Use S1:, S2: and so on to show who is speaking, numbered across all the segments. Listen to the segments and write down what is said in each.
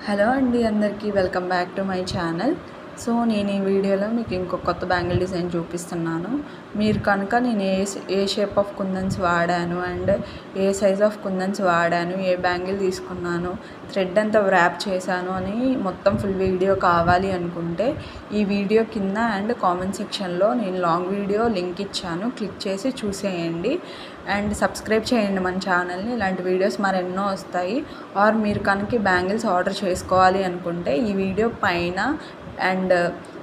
S1: Hello అండి, అందరికీ welcome back to my channel. So నేను ఈ వీడియోలో మీకు ఇంకొక కొత్త బ్యాంగిల్ డిజైన్ చూపిస్తున్నాను. మీరు కనుక నేను ఏ షేప్ ఆఫ్ కుందన్స్ వాడాను అండ్ ఏ సైజ్ ఆఫ్ కుందన్స్ వాడాను, ఏ బ్యాంగిల్ తీసుకున్నాను, థ్రెడ్ ఎంత వ్రాప్ చేశాను అని మొత్తం ఫుల్ వీడియో కావాలి అనుకుంటే ఈ వీడియో కింద అండ్ కామెంట్ సెక్షన్లో నేను లాంగ్ వీడియో లింక్ ఇచ్చాను, క్లిక్ చేసి చూసేయండి అండ్ సబ్స్క్రైబ్ చేయండి మన ఛానల్ని. ఇలాంటి వీడియోస్ మరెన్నో వస్తాయి. ఆర్ మీరు కనుక బ్యాంగిల్స్ ఆర్డర్ చేసుకోవాలి అనుకుంటే ఈ వీడియో పైన అండ్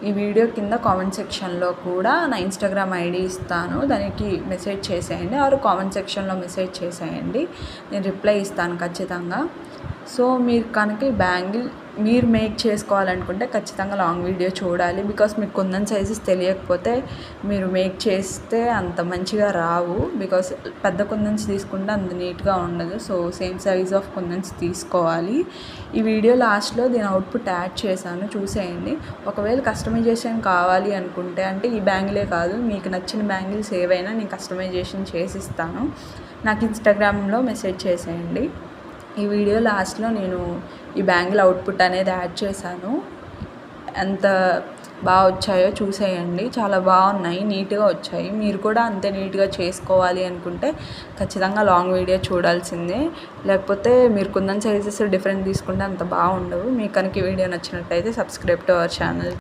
S1: ఈ వీడియో కింద కామెంట్ సెక్షన్లో కూడా నా ఇన్స్టాగ్రామ్ ఐడి ఇస్తాను, దానికి మెసేజ్ చేసేయండి ఆర్ కామెంట్ సెక్షన్లో మెసేజ్ చేసేయండి, నేను రిప్లై ఇస్తాను ఖచ్చితంగా. సో మీరు కనుక బ్యాంగిల్ మీరు మేక్ చేసుకోవాలనుకుంటే ఖచ్చితంగా లాంగ్ వీడియో చూడాలి. బికాస్ మీకు కుందన్ సైజెస్ తెలియకపోతే మీరు మేక్ చేస్తే అంత మంచిగా రావు. బికాస్ పెద్ద కుందన్స్ తీసుకుంటే అంత నీట్గా ఉండదు. సో సేమ్ సైజ్ ఆఫ్ కుందన్స్ తీసుకోవాలి. ఈ వీడియో లాస్ట్లో దీని అవుట్పుట్ యాడ్ చేశాను, చూసేయండి. ఒకవేళ కస్టమైజేషన్ కావాలి అనుకుంటే, అంటే ఈ బ్యాంగిలే కాదు మీకు నచ్చిన బ్యాంగిల్స్ ఏవైనా నేను కస్టమైజేషన్ చేసిస్తాను, నాకు ఇన్స్టాగ్రామ్లో మెసేజ్ చేసేయండి. ఈ వీడియో లాస్ట్లో నేను ఈ బ్యాంగిల్ అవుట్పుట్ అనేది యాడ్ చేశాను. ఎంత బాగా వచ్చాయో చూసేయండి, చాలా బాగున్నాయి, నీట్గా వచ్చాయి. మీరు కూడా అంతే నీట్గా చేసుకోవాలి అనుకుంటే ఖచ్చితంగా లాంగ్ వీడియో చూడాల్సిందే. లేకపోతే మీరు కుందన్ సైజెస్ డిఫరెంట్ తీసుకుంటే అంత బాగుండవు. మీకు కనుక ఈ వీడియో నచ్చినట్టయితే సబ్స్క్రైబ్ టు అవర్ ఛానల్.